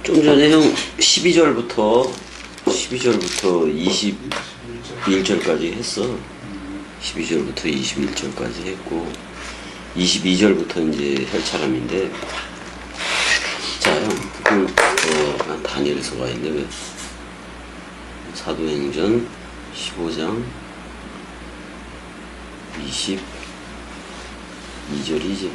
좀 전에 형 12절부터 21절까지 했어. 12절부터 21절까지 했고 22절부터 이제 할 차람인데, 자 형, 난 다니엘서가 있는데 왜 사도행전 15장 22절이지.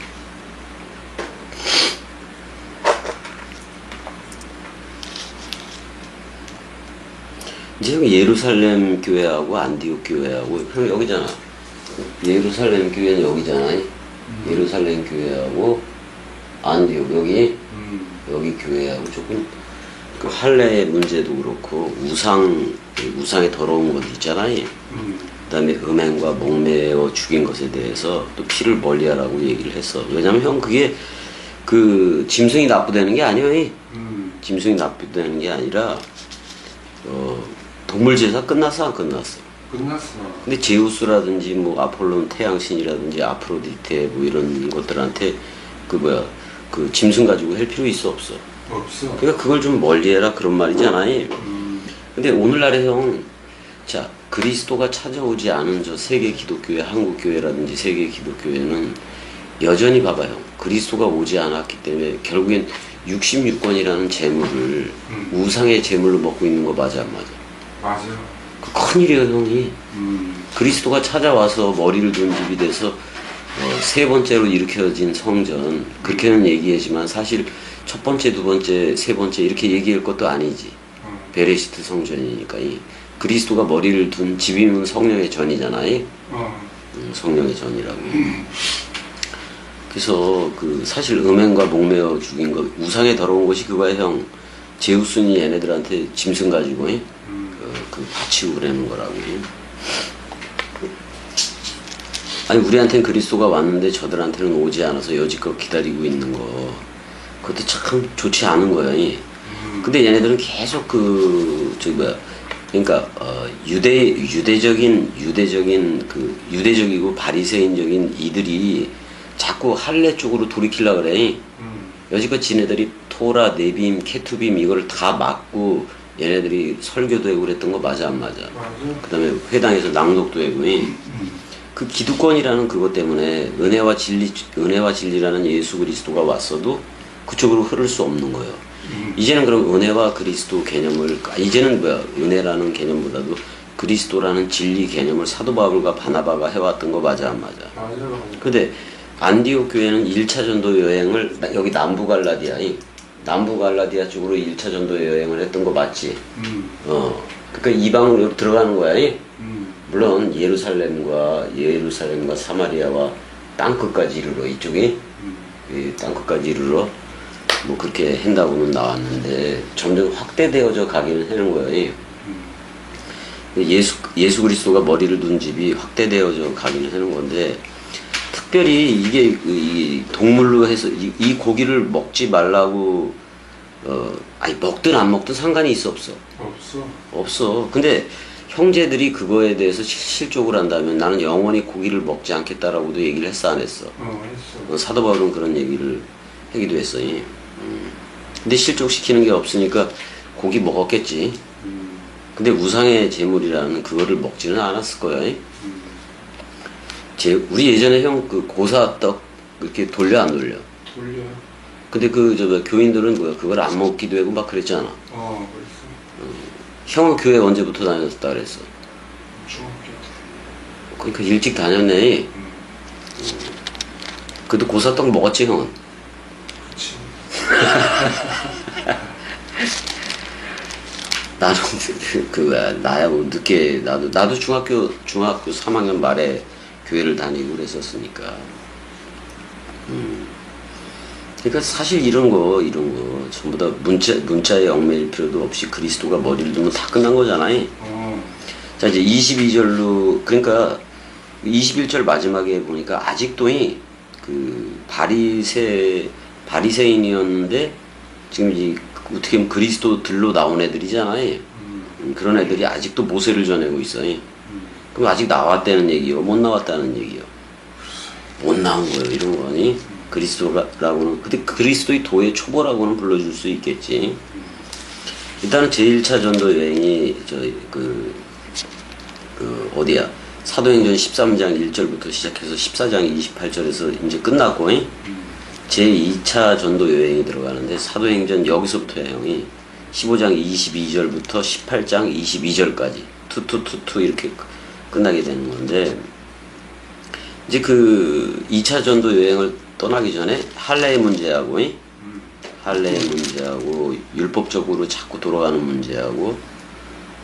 이제 예루살렘 교회하고 안디옥 교회하고, 형 여기잖아. 예루살렘 교회는 여기잖아. 예루살렘 교회하고 안디옥 여기 교회하고 조금 그 할례의 문제도 그렇고 우상의 더러운 것 있잖아. 그다음에 음행과 목매어 죽인 것에 대해서 또 피를 멀리하라고 얘기를 했어. 왜냐면 형 그게 그 짐승이 납부되는 게 아니야. 짐승이 납부되는 게 아니라 동물 제사 끝났어 안 끝났어? 끝났어. 근데 제우스라든지 뭐 아폴론 태양신이라든지 아프로디테 뭐 이런 것들한테 그 짐승 가지고 할 필요 있어 없어? 없어. 그러니까 그걸 좀 멀리해라 그런 말이잖아요. 근데 오늘날에 형, 자 그리스도가 찾아오지 않은 저 세계 기독교회, 한국 교회라든지 세계 기독교회는 여전히 봐봐요. 그리스도가 오지 않았기 때문에 결국엔 66권이라는 재물을 우상의 재물로 먹고 있는 거 맞아 안 맞아? 맞아. 그 큰일이에요 형이. 그리스도가 찾아와서 머리를 둔 집이 돼서 세 번째로 일으켜진 성전, 그렇게는 얘기하지만 사실 첫 번째, 두 번째, 세 번째 이렇게 얘기할 것도 아니지. 베레시트 성전이니까. 그리스도가 머리를 둔 집이면 성령의 전이잖아요. 성령의 전이라고. 그래서 그 사실 음행과 목매어 죽인 거, 우상에 더러운 것이 그거야 형. 제우스니 얘네들한테 짐승 가지고 그 바치고 그러는 거라고. 아니 우리한테는 그리스도가 왔는데 저들한테는 오지 않아서 여지껏 기다리고 있는 거, 그것도 참 좋지 않은 거예요. 근데 얘네들은 계속 그러니까 유대적이고 바리새인적인 이들이 자꾸 할례 쪽으로 돌이키려 그래. 여지껏 지네들이 토라, 네빔, 케투빔 이걸 다 막고 얘네들이 설교도 하고 그랬던 거 맞아 안 맞아? 그 다음에 회당에서 낭독도 하고. 그 기득권이라는 그것 때문에 은혜와 진리라는 예수 그리스도가 왔어도 그쪽으로 흐를 수 없는 거예요. 이제는 그럼 은혜와 그리스도 개념을, 이제는 은혜라는 개념보다도 그리스도라는 진리 개념을 사도 바울과 바나바가 해왔던 거 맞아 안 맞아? 맞아. 근데 안디옥 교회는 1차 전도 여행을 여기 남부 갈라디아 쪽으로 1차 전도 여행을 했던 거 맞지? 그러니까 이방으로 들어가는 거야. 물론 예루살렘과 사마리아와 땅끝까지 이르러, 이쪽이 땅끝까지 이르러 뭐 그렇게 한다고는 나왔는데 점점 확대되어져 가기는 하는 거예요. 예수 그리스도가 머리를 둔 집이 확대되어져 가기는 하는 건데, 특별히 이게 이 동물로 해서 이 고기를 먹지 말라고 아니 먹든 안 먹든 상관이 있어 없어? 없어. 근데 형제들이 그거에 대해서 실족을 한다면 나는 영원히 고기를 먹지 않겠다라고도 얘기를 했어 안 했어? 했어. 사도 바울은 그런 얘기를 하기도 했어. 근데 실족시키는 게 없으니까 고기 먹었겠지. 근데 우상의 제물이라는 그거를 먹지는 않았을 거야. 우리 예전에 형 그 고사떡 이렇게 돌려 안 돌려? 돌려. 근데 교인들은 그걸 안 먹기도 하고 막 그랬잖아. 그랬어. 형은 교회 언제부터 다녔다 그랬어? 중학교 때. 그러니까 일찍 다녔네. 그래도 고사떡 먹었지 형은? 그치. 나는 나야 뭐 늦게 나도 중학교 3학년 말에 교회를 다니고 그랬었으니까. 그러니까 사실 이런 거 전부 다 문자에 얽매일 필요도 없이 그리스도가 머리를 두면 다 끝난 거잖아요. 자 이제 22절로, 그러니까 21절 마지막에 보니까 아직도 그 바리새인이었는데 지금 어떻게 보면 그리스도들로 나온 애들이잖아요. 그런 애들이 아직도 모세를 전하고 있어요. 그럼 아직 나왔다는 얘기요? 못 나왔다는 얘기요? 못 나온 거예요, 이런 거니? 그리스도라고는 근데 그리스도의 도의 초보라고는 불러줄 수 있겠지. 일단은 제1차 전도 여행이 어디야? 사도행전 13장 1절부터 시작해서 14장 28절에서 이제 끝났고 제2차 전도 여행이 들어가는데 사도행전 여기서부터야 형이 15장 22절부터 18장 22절까지 투투투투 이렇게 끝나게 되는 건데 이제 그 2차 전도 여행을 떠나기 전에 할례의 문제하고 할례의 문제하고 율법적으로 자꾸 돌아가는 문제하고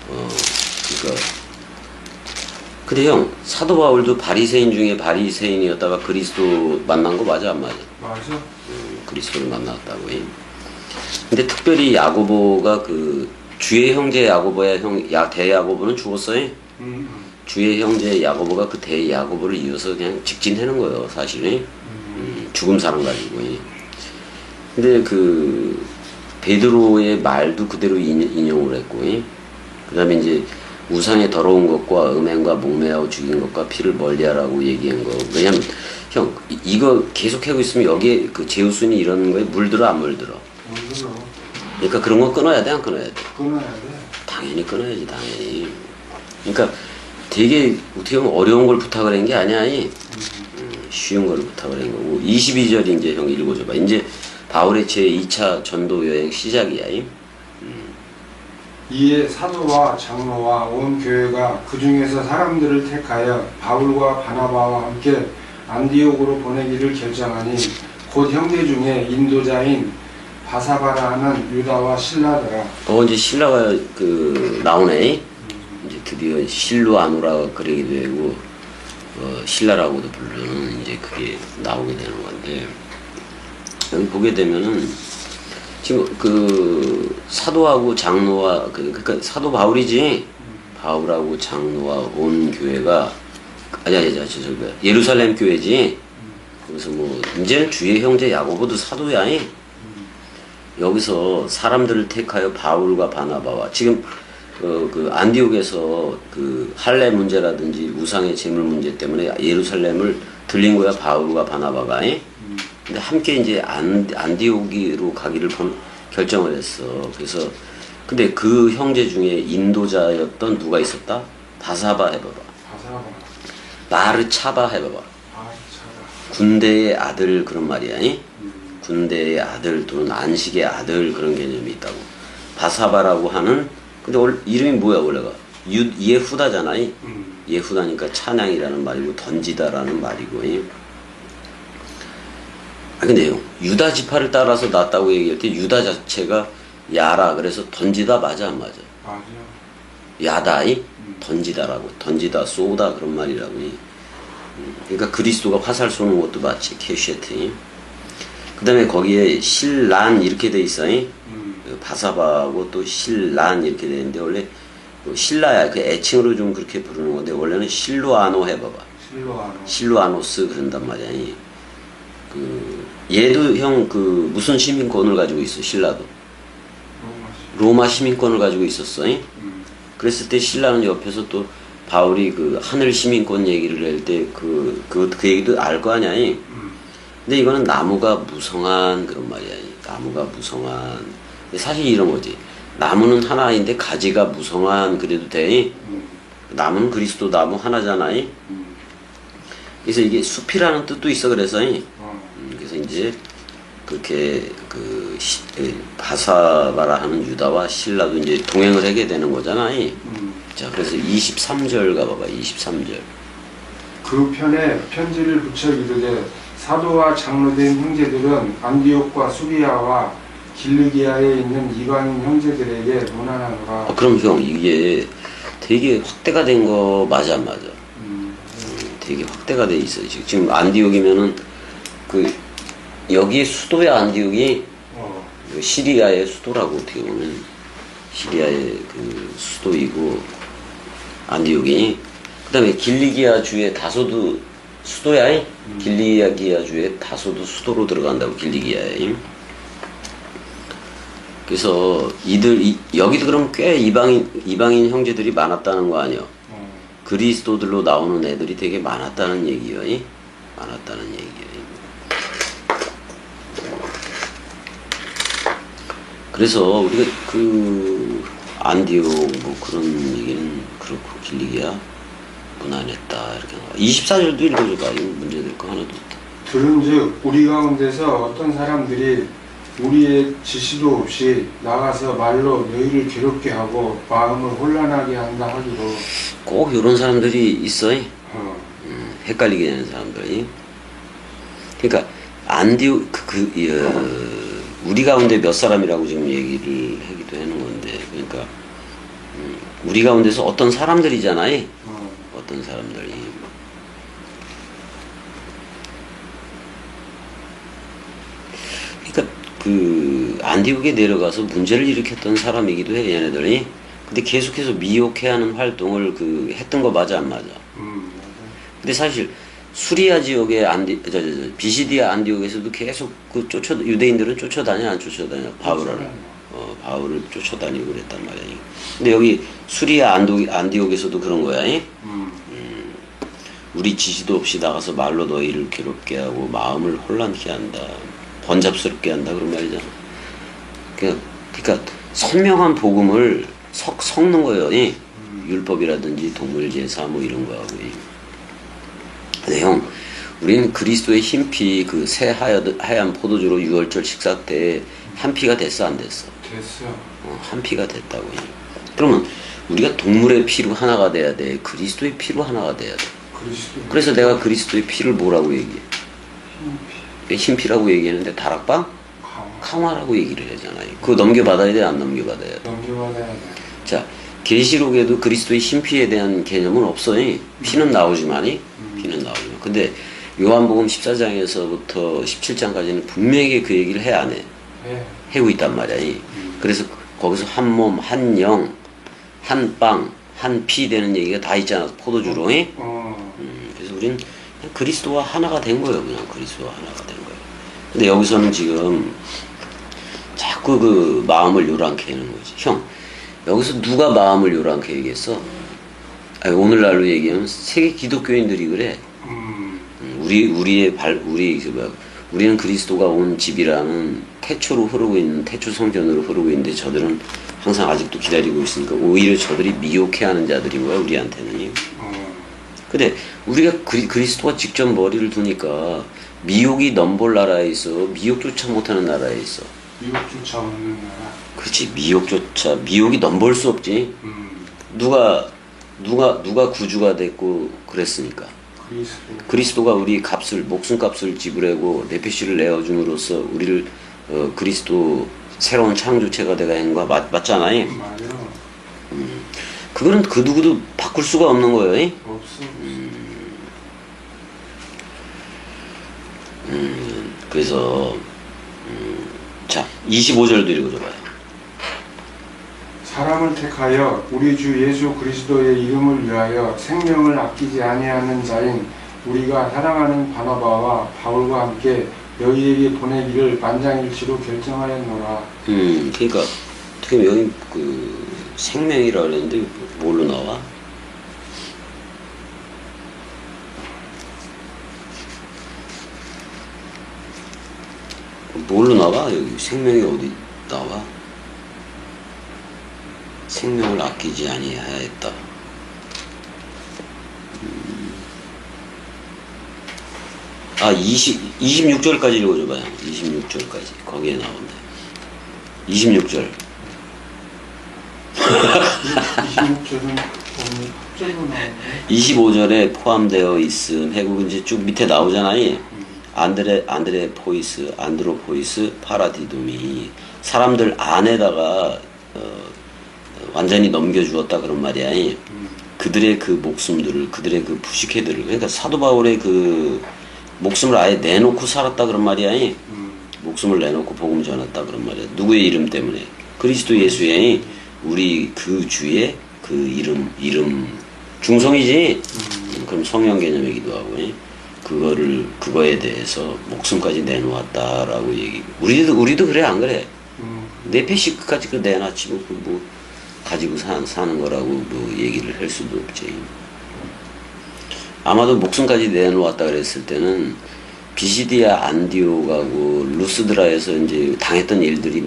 그러니까 근데 형 사도 바울도 바리새인 중에 바리새인이었다가 그리스도 만난 거 맞아 안 맞아? 맞아. 그리스도를 만났다고. 근데 특별히 야고보가 그 주의 형제 야고보야 대야고보는 죽었어요. 주의 형제 야고보가 그 대야고보를 이어서 그냥 직진하는 거예요 사실. 죽음 사람 가지고. 근데 그 베드로의 말도 그대로 인용을 했고 그 다음에 이제 우상의 더러운 것과 음행과 목매하고 죽인 것과 피를 멀리하라고 얘기한 거. 왜냐면 형 이거 계속 하고 있으면 여기에 그 제우스니 이런 거에 물들어 안 물들어? 물들어. 그러니까 그런 거 끊어야 돼 안 끊어야 돼? 끊어야 돼. 당연히 끊어야지 당연히. 그러니까 되게 어떻게 보면 어려운 걸 부탁을 한 게 아니야. 쉬운 걸 부탁을 한 거고 22절 이제 형 읽어줘봐. 이제 바울의 제2차 전도 여행 시작이야. 이에 사도와 장로와 온 교회가 그 중에서 사람들을 택하여 바울과 바나바와 함께 안디옥으로 보내기를 결정하니 곧 형제 중에 인도자인 바사바라 하는 유다와 실라더라. 이제 실라가 그 나오네. 이제 드디어 실루아노라 그러기도 되고 실라라고도 부르는 이제 그게 나오게 되는 건데 여기 보게 되면은 지금 그 사도하고 장로와 그러니까 사도 바울이지 바울하고 장로와 온 교회가 예루살렘 교회지. 그래서 뭐 이제는 주의 형제 야고보도 사도야. 여기서 사람들을 택하여 바울과 바나바와 지금 그 안디옥에서 그 할례 문제라든지 우상의 제물 문제 때문에 예루살렘을 들린 거야 바울과 바나바가. 근데 함께 이제 안디옥으로 가기를 결정을 했어. 그래서 근데 그 형제 중에 인도자였던 누가 있었다? 바사바 해봐봐. 바사바. 바르차바 해봐봐. 바르차바. 군대의 아들 그런 말이야. 군대의 아들 또는 안식의 아들 그런 개념이 있다고. 바사바라고 하는 근데 이름이 뭐야 원래가? 예후다잖아. 예후다니까 찬양이라는 말이고 던지다라는 말이고. 근데요 유다 지파를 따라서 났다고 얘기할 때 유다 자체가 야라 그래서 던지다 맞아 안 맞아? 맞아. 야다이 던지다라고 던지다 쏘다 그런 말이라고. 그러니까 그리스도가 화살 쏘는 것도 맞지 캐쉐트. 그 다음에 거기에 실란 이렇게 돼 있어. 바사바하고 또 실란 이렇게 돼 있는데 원래 실라야 그 애칭으로 좀 그렇게 부르는 건데 원래는 실루아노 해봐봐. 실루아노스 그런단 말이야. 그 얘도 형 그 무슨 시민권을 가지고 있어 실라도 로마 시민권을 가지고 있었어. 그랬을 때 신라는 옆에서 또 바울이 그 하늘 시민권 얘기를 할 때 그 얘기도 알 거 아니야. 근데 이거는 나무가 무성한 그런 말이야. 나무가 무성한. 사실 이런 거지. 나무는 하나인데 가지가 무성한 그래도 돼. 나무는 그리스도 나무 하나잖아. 그래서 이게 숲이라는 뜻도 있어. 그래서 그래서 이제 그렇게 그 바사바라 하는 유다와 실라도 이제 동행을 하게 되는 거잖아. 자, 그래서 23절 가봐봐. 23절. 그 편에 편지를 붙여 이르되 사도와 장로된 형제들은 안디옥과 수리아와 길르기아에 있는 이방인 형제들에게 문안하노라. 그럼 형 이게 되게 확대가 된 거 맞아 안 맞아? 되게 확대가 돼 있어. 지금 안디옥이면은 그 여기 수도야 안디옥이 시리아의 수도라고 어떻게 보면 시리아의 그 수도이고 안디옥이 그다음에 길리기아 주의 다소도 수도야. 길리기아 주의 다소도 수도로 들어간다고 길리기아에. 그래서 여기도 그럼 꽤 이방인 형제들이 많았다는 거 아니야? 그리스도들로 나오는 애들이 되게 많았다는 얘기예요. 많았다는 얘기예요. 그래서 우리가 그 안디옥 뭐 그런 얘기는 그렇고 길리기야 무난했다 이렇게 24절도 읽어줘봐. 이거 문제될 거 하나도 없다. 들은즉 우리 가운데서 어떤 사람들이 우리의 지시도 없이 나가서 말로 너희를 괴롭게 하고 마음을 혼란하게 한다 하기로. 꼭 이런 사람들이 있어. 어. 헷갈리게 되는 사람들이. 그러니까 안디옥 우리 가운데 몇 사람이라고 지금 얘기를 하기도 하는 건데, 그러니까 우리 가운데서 어떤 사람들이잖아요. 어떤 사람들이. 그러니까 그 안디옥에 내려가서 문제를 일으켰던 사람이기도 해 얘네들이. 근데 계속해서 미혹해하는 활동을 그 했던 거 맞아 안 맞아? 근데 사실 수리아 지역의 비시디아 안디옥에서도 계속 그 유대인들은 쫓아다녀 안 쫓아다녀? 바울을 쫓아다니고 그랬단 말이야. 근데 여기 수리아 안디옥에서도 그런 거야. 우리 지시도 없이 나가서 말로 너희를 괴롭게 하고 마음을 혼란케 한다, 번잡스럽게 한다 그런 말이잖아. 그러니까 선명한 복음을 섞는 거예요. 율법이라든지 동물 제사 뭐 이런 거하고. 근데 형, 우리는 그리스도의 흰피 그 새 하얀 포도주로 유월절 식사 때 한 피가 됐어 안 됐어? 됐어. 한 피가 됐다고. 그러면 우리가 동물의 피로 하나가 돼야 돼? 그리스도의 피로 하나가 돼야 돼? 그리스도. 그래서 내가 그리스도의 피를 뭐라고 얘기해? 흰피라고 얘기했는데 다락방? 강화라고 얘기를 하잖아요. 그거 넘겨받아야 돼, 안 넘겨받아야 돼? 넘겨받아야 돼. 자, 계시록에도 그리스도의 흰피에 대한 개념은 없어요. 피는 나오지만이. 근데 요한복음 14장에서부터 17장까지는 분명히 그 얘기를 해 안 해? 네. 하고 있단 말이야. 그래서 거기서 한 몸, 한 영, 한 빵, 한 피 되는 얘기가 다 있잖아. 포도주로. 그래서 우리는 그냥 그리스도와 하나가 된 거예요. 그냥 그리스도와 하나가 된 거예요. 근데 여기서는 지금 자꾸 그 마음을 요란케 하는 거지. 형, 여기서 누가 마음을 요란케 얘기했어? 아니, 오늘날로 얘기하면 세계 기독교인들이 그래. 우리는 그리스도가 온 집이라는 태초로 흐르고 있는 태초 성전으로 흐르고 있는데 저들은 항상 아직도 기다리고 있으니까 오히려 저들이 미혹해하는 자들인 거야 우리한테는. 근데 우리가 그리스도가 직접 머리를 두니까 미혹이 넘볼 나라에 있어, 미혹조차 못하는 나라에 있어. 미혹조차 없는 나라. 그렇지. 미혹이 넘볼 수 없지. 누가 구주가 됐고 그랬으니까. 그리스도가 우리 목숨값을 지불하고 네페시를 내어줌으로써 우리를 그리스도 새로운 창조체가 되가 한 거 맞잖아요. 맞아요. 그거는 그 누구도 바꿀 수가 없는 거예요. 없어. 그래서 자 25절도 읽어줘봐요. 사람을 택하여 우리 주 예수 그리스도의 이름을 위하여 생명을 아끼지 아니하는 자인 우리가 사랑하는 바나바와 바울과 함께 너희에게 보내기를 만장일치로 결정하였노라. 그러니까 어떻게 보면 여기 그 생명이라 그랬는데 뭘로 나와? 뭘로 나와? 여기 생명이 어디 나와? 생명을 아끼지 아니하였다. 26절까지 읽어줘봐요. 26절까지. 거기에 나온다. 26절. 26절은 갑자기 나오네. 25절에 포함되어 있음. 해국은 이제 쭉 밑에 나오잖아요. 안드로포이스, 파라디돔이 사람들 안에다가 완전히 넘겨주었다 그런 말이야. 그들의 그 목숨들을, 그들의 그 부식해들을, 그러니까 사도 바울의 그 목숨을 아예 내놓고 살았다 그런 말이야. 목숨을 내놓고 복음 전했다 그런 말이야. 누구의 이름 때문에? 그리스도 예수의 우리 그 주의 그 이름 중성이지. 그럼 성령 개념이기도 하고. 그거에 대해서 목숨까지 내놓았다라고 얘기. 우리도 그래 안 그래? 내 패시까지 그 내놨지 뭐 가지고 사는 거라고 뭐 얘기를 할 수도 없지. 아마도 목숨까지 내놓았다 그랬을 때는 비시디아 안디옥하고 루스드라에서 이제 당했던 일들이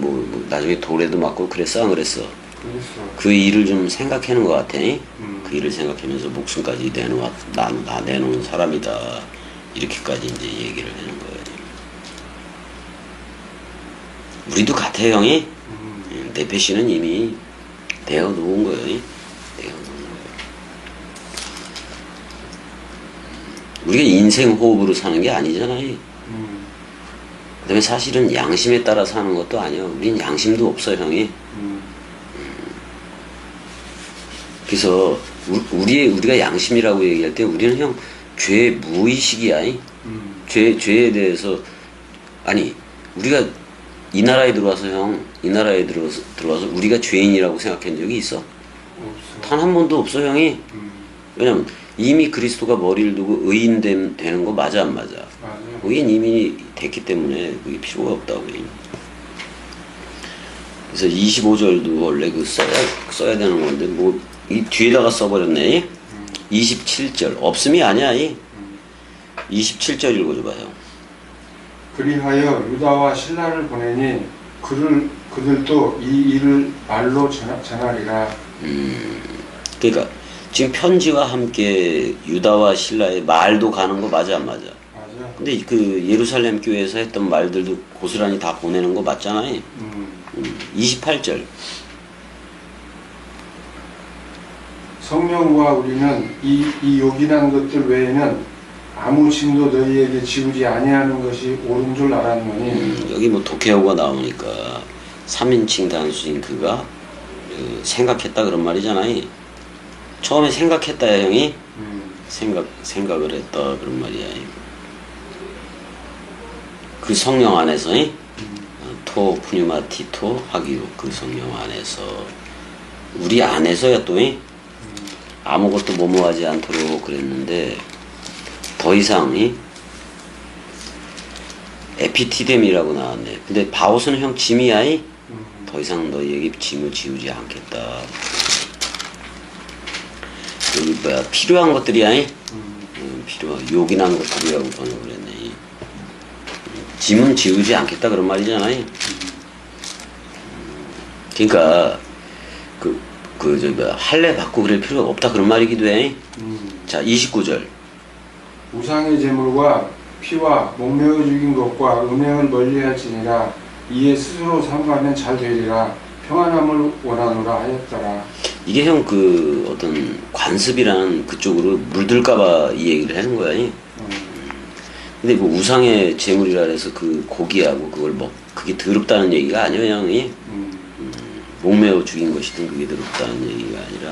나중에 돌에도 맞고 그랬어 안 그랬어? 그랬어. 그 일을 좀 생각하는 것 같아. 그 일을 생각하면서 목숨까지 나 내놓은 사람이다. 이렇게까지 이제 얘기를 하는 거예요. 우리도 같아 형이. 대표 씨는 이미 되어 놓은 거예요. 되어 놓은 거예요. 우리가 인생 호흡으로 사는 게 아니잖아요. 그다음에 사실은 양심에 따라 사는 것도 아니야. 우린 양심도 없어 형이. 그래서 우리가 양심이라고 얘기할 때 우리는 형 죄 무의식이야. 죄에 대해서 아니 우리가 이 나라에 들어와서 들어와서 우리가 죄인이라고 생각한 적이 있어? 없어. 단 한 번도 없어 형이. 왜냐면 이미 그리스도가 머리를 두고 의인 되는 거 맞아 안 맞아? 맞아. 의인 이미 됐기 때문에 그게 필요가 없다고. 그래서 25절도 원래 써야 되는 건데 이 뒤에다가 써버렸네. 27절 없음이 아니야. 27절 읽어줘봐요. 그리하여 유다와 신라를 보내니 그들도 이 일을 말로 전하리라. 그러니까 지금 편지와 함께 유다와 신라의 말도 가는 거 맞아 안 맞아? 맞아. 근데 그 예루살렘 교회에서 했던 말들도 고스란히 다 보내는 거 맞잖아요. 28절. 성령과 우리는 이 요긴한 것들 외에는 아무 짐도 너희에게 지우지 아니하는 것이 옳은 줄 알았노니. 여기 독해어가 나오니까 3인칭 단수인 그가 생각했다 그런 말이잖아요. 처음에 생각했다야 형이. 생각을 했다 그런 말이야. 그 성령 안에서 토 푸뉴마티토 하기로 그 성령 안에서 우리 안에서야 또 아무것도 모모하지 않도록 그랬는데 더 이상 에피티뎀이라고 나왔네. 근데 바오스는 형 짐이야. 더 이상 너희에게 짐을 지우지 않겠다. 여기 필요한 것들이야. 필요한 요긴한 것들이라고 번역을 했네. 짐은 지우지 않겠다 그런 말이잖아요. 그러니까 할례 받고 그럴 필요가 없다 그런 말이기도 해. 자 29절. 우상의 제물과 피와 목매어 죽인 것과 음행을 멀리할지니라. 이에 스스로 삼가면 잘 되리라. 평안함을 원하노라 하였더라. 이게 형 어떤 관습이라는 그쪽으로 물들까봐 이 얘기를 하는 거야. 근데 우상의 제물이라 해서 그 고기하고 그게 더럽다는 얘기가 아니에요 형이. 목매어 죽인 것이든 그게 더럽다는 얘기가 아니라.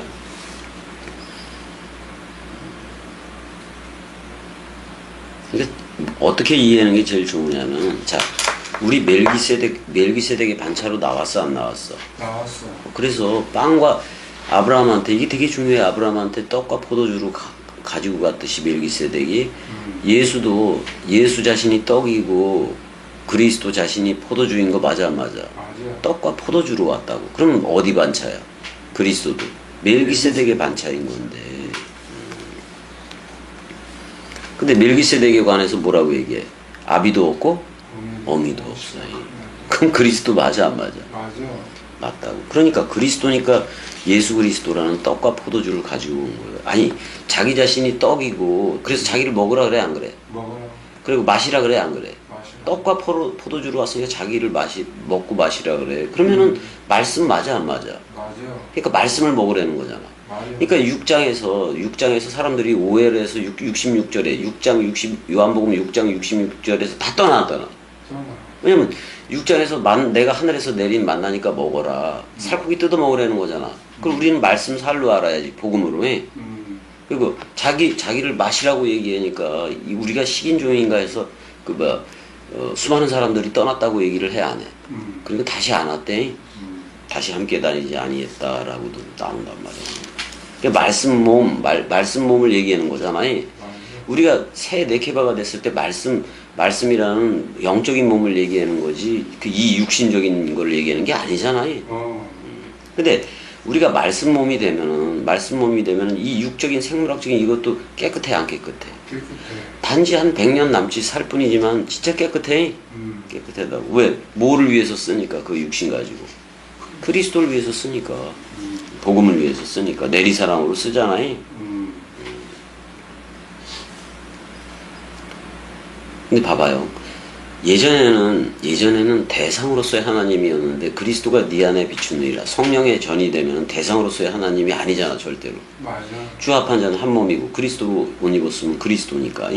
그러니까 어떻게 이해하는 게 제일 좋으냐면, 자, 우리 멜기세덱의 반차로 나왔어 안 나왔어? 나왔어. 그래서 빵과 아브라함한테 이게 되게 중요해. 아브라함한테 떡과 포도주를 가지고 갔듯이 멜기세덱이 예수도 예수 자신이 떡이고 그리스도 자신이 포도주인 거 맞아 안 맞아? 맞아. 떡과 포도주로 왔다고. 그럼 어디 반차야? 그리스도도 멜기세덱의 반차인 건데. 근데 멜기세덱에 관해서 뭐라고 얘기해? 아비도 없고 어미도 없어요. 그럼 그리스도 맞아 안 맞아? 맞아. 맞다고. 그러니까 그리스도니까 예수 그리스도라는 떡과 포도주를 가지고 온 거예요. 아니 자기 자신이 떡이고 그래서 자기를 먹으라 그래 안 그래? 먹어라. 그리고 마시라 그래 안 그래? 마시라. 떡과 포도주로 왔으니까 자기를 먹고 마시라 그래. 그러면은 말씀 맞아 안 맞아? 맞아. 그러니까 말씀을 먹으라는 거잖아. 맞아. 그러니까 6장에서 사람들이 오해를 해서 66절에 요한복음 6장 66절에서 다 떠나. 왜냐면 6장에서 내가 하늘에서 내린 만나니까 먹어라. 살코기 뜯어 먹으라는 거잖아. 그럼 우리는 말씀 살로 알아야지. 복음으로 해. 그리고 자기를 마시라고 얘기하니까 우리가 식인종인가 해서 수많은 사람들이 떠났다고 얘기를 해 안 해. 그러니까 다시 안 왔대. 다시 함께 다니지 아니했다라고도 나온단 말이야. 그러니까 말씀 몸을 얘기하는 거잖아요. 우리가 새 네케바가 됐을 때 말씀이라는 영적인 몸을 얘기하는 거지 이 육신적인 걸 얘기하는 게 아니잖아요. 근데 우리가 말씀 몸이 되면은 이 육적인 생물학적인 이것도 깨끗해 안 깨끗해? 깨끗해. 단지 한 100년 남짓 살 뿐이지만 진짜 깨끗해. 깨끗하다고. 왜? 뭐를 위해서 쓰니까 그 육신 가지고. 그리스도를 위해서 쓰니까. 복음을 위해서 쓰니까. 내리사랑으로 쓰잖아요. 근데 봐봐요. 예전에는 대상으로서의 하나님이었는데 그리스도가 네 안에 비추느니라. 성령의 전이 되면 대상으로서의 하나님이 아니잖아 절대로. 맞아. 주합한 자는 한 몸이고 그리스도 옷 입었으면 그리스도니까.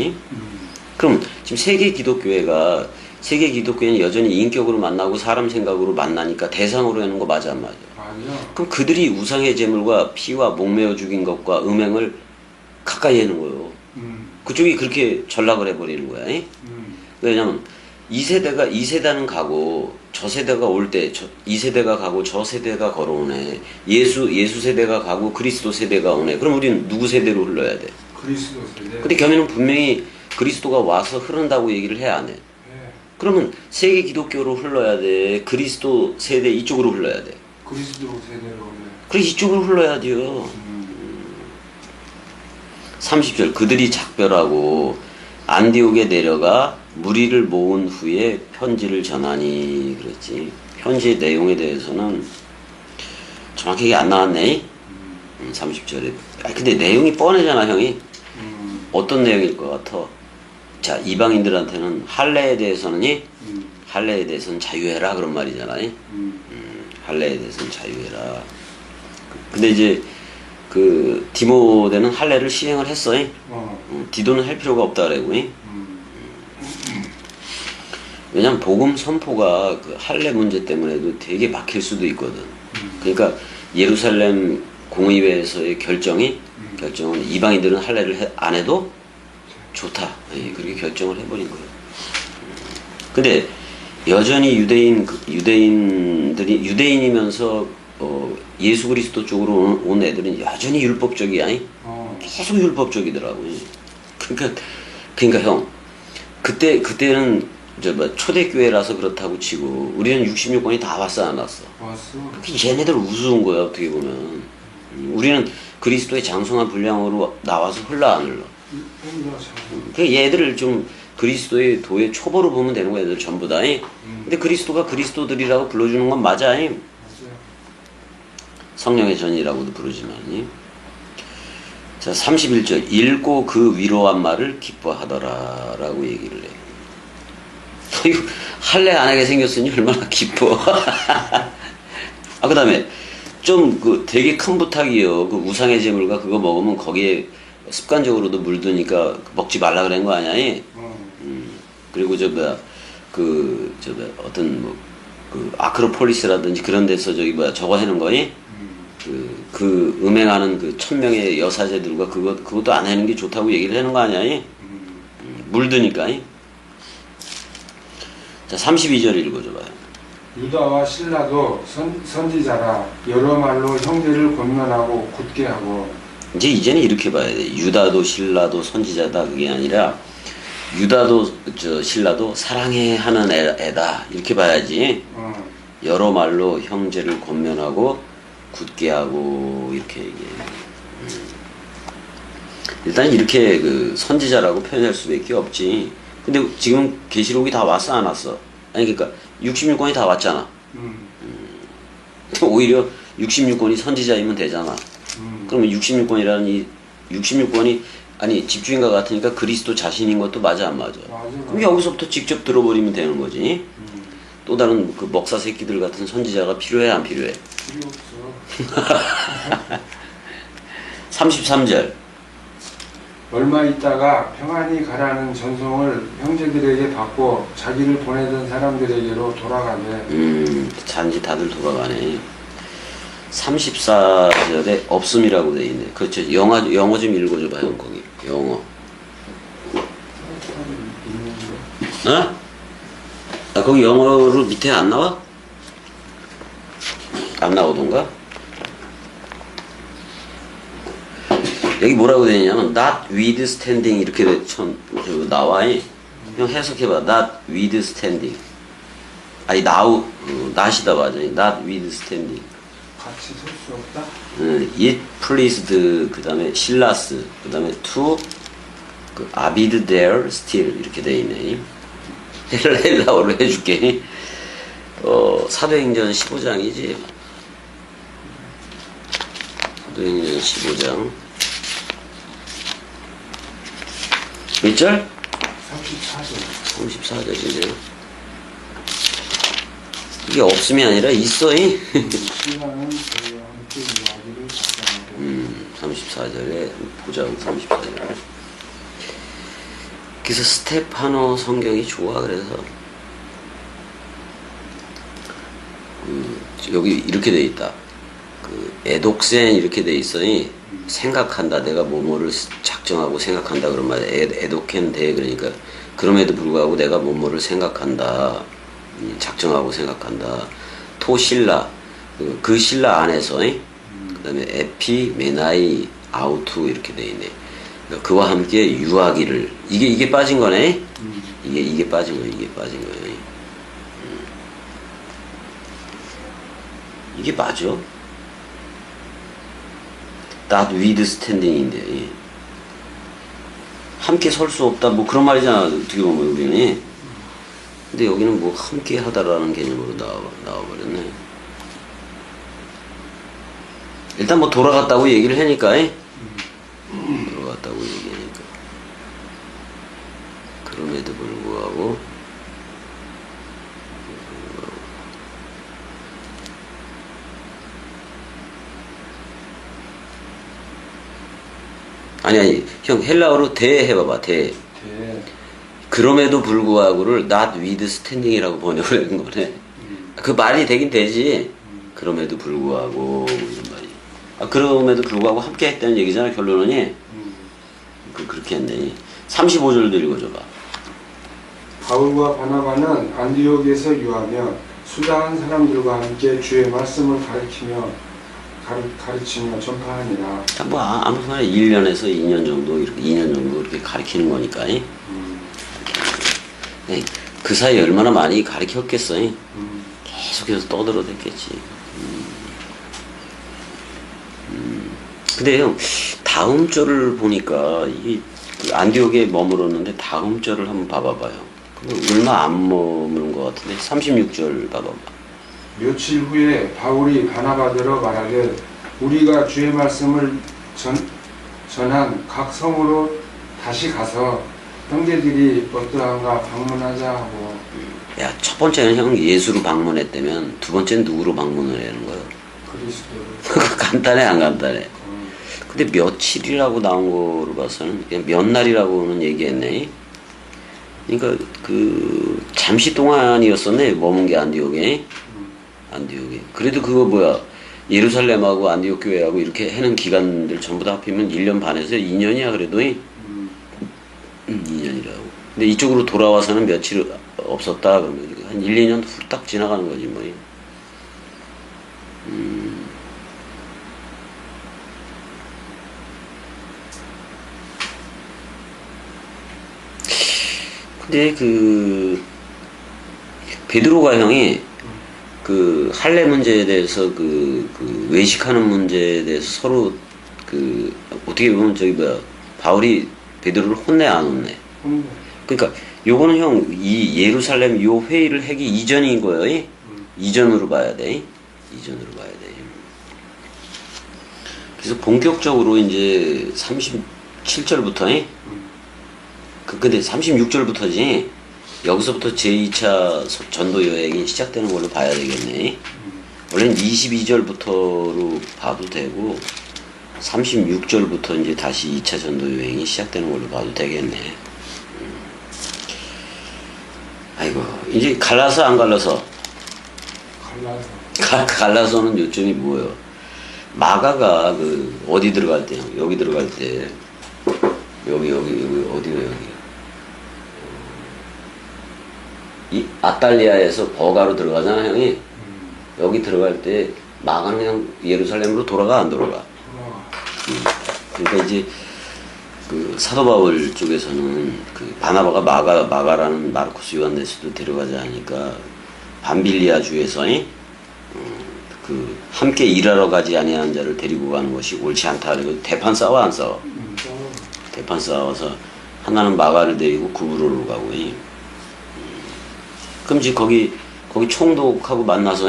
그럼 지금 세계 기독교회는 여전히 인격으로 만나고 사람 생각으로 만나니까 대상으로 하는 거 맞아 안 맞아? 맞아. 그럼 그들이 우상의 제물과 피와 목매어 죽인 것과 음행을 가까이 하는 거예요. 그쪽이 그렇게 전락을 해버리는 거야. 왜냐면 이 세대는 가고 저 세대가 올 때 이 세대가 가고 저 세대가 걸어오네. 예수 세대가 가고 그리스도 세대가 오네. 그럼 우리는 누구 세대로 흘러야 돼? 그리스도 세대. 근데 교회는 분명히 그리스도가 와서 흐른다고 얘기를 해 안 해? 그러면 세계 기독교로 흘러야 돼? 그리스도 세대 이쪽으로 흘러야 돼? 그리스도 세대로 오네. 그래 이쪽으로 흘러야 돼요. 30절 그들이 작별하고 안디옥에 내려가 무리를 모은 후에 편지를 전하니 그랬지. 편지의 내용에 대해서는 정확하게 안 나왔네. 30절에. 근데 내용이 뻔하잖아 형이. 어떤 내용일 것 같아? 자 이방인들한테는 할례에 대해서는 자유해라 그런 말이잖아요. 할례에 대해서는 자유해라. 근데 이제 그 디모데는 할례를 시행을 했어요. 디도는 할 필요가 없다 그래고. 왜냐면 복음 선포가 그 할례 문제 때문에도 되게 막힐 수도 있거든. 그러니까 예루살렘 공의회에서의 결정은 이방인들은 할례를 안 해도 좋다. 그렇게 결정을 해버린 거예요. 근데 여전히 유대인이면서 예수 그리스도 쪽으로 온 애들은 여전히 율법적이야. 계속 율법적이더라고. 그러니까 형 그때는 초대교회라서 그렇다고 치고 우리는 66권이 다 왔어 안 왔어? 왔어. 얘네들 우스운 거야 어떻게 보면. 우리는 그리스도의 장성한 분량으로 나와서 흘러 안 흘러? 그 얘들을 좀 그리스도의 도의 초보로 보면 되는 거야 얘들 전부 다. 근데 그리스도가 그리스도들이라고 불러주는 건 맞아. 성령의 전이라고도 부르지만. 자 31절 읽고 그 위로한 말을 기뻐하더라 라고 얘기를 해. 이거 할례 안 하게 생겼으니 얼마나 기뻐. 그 다음에 좀 되게 큰 부탁이요. 그 우상의 제물과 그거 먹으면 거기에 습관적으로도 물드니까 먹지 말라 그런 거 아니야? 그리고 어떤 그 아크로폴리스라든지 그런 데서 저거 하는 거니? 그 음행하는 그 1000명의 여사제들과 그것도 안 하는 게 좋다고 얘기를 하는 거 아니야? 물드니까. 자 32절 읽어줘봐요. 유다와 신라도 선지자라 여러 말로 형제를 권면하고 굳게 하고. 이제는 이렇게 봐야 돼. 유다도 신라도 선지자다 그게 아니라 유다도 신라도 사랑해 하는 애다 이렇게 봐야지. 여러 말로 형제를 권면하고 굳게 하고 이렇게 얘기해. 일단 이렇게 그 선지자라고 표현할 수밖에 없지. 근데 지금 계시록이 다 왔어 안 왔어? 아니 그러니까 66권이 다 왔잖아. 오히려 66권이 선지자이면 되잖아. 그러면 66권이 아니 집주인과 같으니까 그리스도 자신인 것도 맞아 안 맞아? 그럼 여기서부터 직접 들어버리면 되는 거지. 또 다른 그 먹사 새끼들 같은 선지자가 필요해 안 필요해? 필요 없어. 33절 얼마 있다가 평안히 가라는 전송을 형제들에게 받고 자기를 보내던 사람들에게로 돌아가네. 잔지 다들 돌아가네. 34절에 없음이라고 돼 있네. 그렇죠. 영어 좀 읽어줘봐요. 거기 영어. 거기 영어로 밑에 안 나와? 안 나오던가? 여기 뭐라고 되어 있냐면 not withstanding 이렇게 나와. 그냥 해석해봐. not withstanding. 아니 not이다 맞아. not withstanding. 같이 설 수 없다. it pleased 그 다음에 실라스 그 다음에 to 그 abide there still 이렇게 돼 있네. 헬라어로 해줄게. 사도행전 15장이지. 사도행전 15장 몇 절? 34절. 34절이네요. 이게 없음이 아니라 있어이. 신랑은 저희와 함께 이야기를 작성하고 34절에 보자고 34절. 그래서 스테파노 성경이 좋아. 그래서 여기 이렇게 돼 있다. 그 에독센 이렇게 돼 있어니 생각한다. 내가 뭐뭐를 작정하고 생각한다 그런 말이야. 에독켄 대 그러니까 그럼에도 불구하고 내가 뭐뭐를 생각한다. 작정하고 생각한다. 토실라 그 실라 안에서 그다음에 에피 메나이 아우투 이렇게 돼 있네. 그러니까 그와 함께 유하기를 이게 빠진 거네. 이게 빠진 거예요. 이게 빠진 거예요. 이게 맞아? Not with standing인데 함께 설 수 없다 뭐 그런 말이잖아 어떻게 보면 우리는. 근데 여기는 뭐 함께 하다라는 개념으로 나와버렸네. 일단 뭐 돌아갔다고 얘기를 하니까 돌아갔다고 얘기하니까 그럼에도 불구하고 아니 형 헬라어로 대 해봐봐. 대 그럼에도 불구하고를 not with standing이라고 번역을 한 거네. 그 말이 되긴 되지. 그럼에도 불구하고 이런 말이. 그럼에도 불구하고 함께 했다는 얘기잖아 결론은. 그렇게 했네. 35절도 읽어줘봐. 바울과 바나바는 안디옥에서 유하며 수다한 사람들과 함께 주의 말씀을 가르치며 전파하니라. 뭐 아무튼 1년에서 2년 정도 이렇게 2년 정도 이렇게 가르치는 거니까. 네, 그 사이에 얼마나 많이 가르쳤겠어. 계속해서 떠들어댔겠지. 근데 형 다음 절을 보니까 이게 안디옥에 머물었는데 다음 절을 한번 봐봐봐요. 얼마 안 머무른 것 같은데 36절 봐봐봐. 며칠 후에 바울이 바나바더러 말하되 우리가 주의 말씀을 전한 각 성으로 다시 가서 형제들이 어떠한가 방문하자 하고. 야, 첫 번째는 형 예수로 방문했다면 두 번째는 누구로 방문을 하는 거야? 그리스도를. 간단해 안 간단해? 근데 며칠이라고 나온 거로 봐서는 그냥 몇 날이라고는 얘기했네. 그러니까 그 잠시 동안이었었네 머문 게 안디옥에. 그래도 그거 뭐야 예루살렘하고 안디옥 교회하고 이렇게 해는 기간들 전부 다 합치면 1년 반에서 2년이야 그래도. 2년이라고. 근데 이쪽으로 돌아와서는 며칠 없었다 그러면 한 1, 2년 훌딱 지나가는 거지 뭐. 근데 그 베드로가 형이 그 할례 문제에 대해서 그 외식하는 문제에 대해서 서로 그 어떻게 보면 저기 뭐야 바울이 베드로를 혼내 안 혼내? 그러니까 요거는 형 이 예루살렘 요 회의를 하기 이전인 거예요. 이전으로 봐야 돼. 이전으로 봐야 돼. 그래서 본격적으로 이제 37절부터 근데 36절부터지 여기서부터 제2차 전도 여행이 시작되는 걸로 봐야 되겠네. 원래는 22절부터로 봐도 되고 36절부터 이제 다시 2차 전도 여행이 시작되는 걸로 봐도 되겠네. 아이고 이제 갈라서 안 갈라서? 갈라서는 요점이 뭐예요? 마가가 그 어디 들어갈 때 여기 들어갈 때 여기 어디가 여기 이 아탈리아에서 버가로 들어가잖아 형이. 여기 들어갈 때 마가는 그냥 예루살렘으로 돌아가 안 돌아가? 그러니까 이제 그 사도 바울 쪽에서는 그 바나바가 마가라는 마르코스 요한네스도 데려가자 하니까 밤빌리아 주에서 그 함께 일하러 가지 아니하는 자를 데리고 가는 것이 옳지 않다. 그리고 대판 싸워 안 싸워? 대판 싸워서 하나는 마가를 데리고 구브로로 가고. 그럼 이제 거기 총독하고 만나서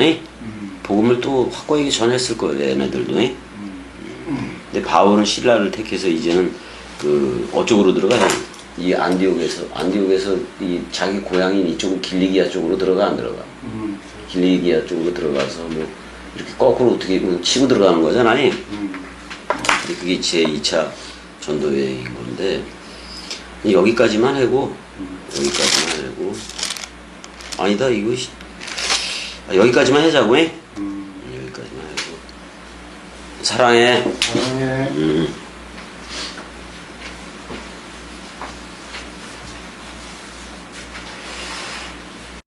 복음을 또 확고하게 전했을 거예요, 얘네들도. 근데 바울은 신라를 택해서 이제는 그 어쪽으로 들어가요. 이 안디옥에서 이 자기 고향인 이쪽 길리기아 쪽으로 들어가 안 들어가? 길리기아 쪽으로 들어가서 뭐 이렇게 거꾸로 어떻게 치고 들어가는 거잖아. 근데 그게 제 2차 전도 여행인 건데 여기까지만 하고 아니다 이거 여기까지만 하자고. 여기까지만 하고 사랑해. 사랑해.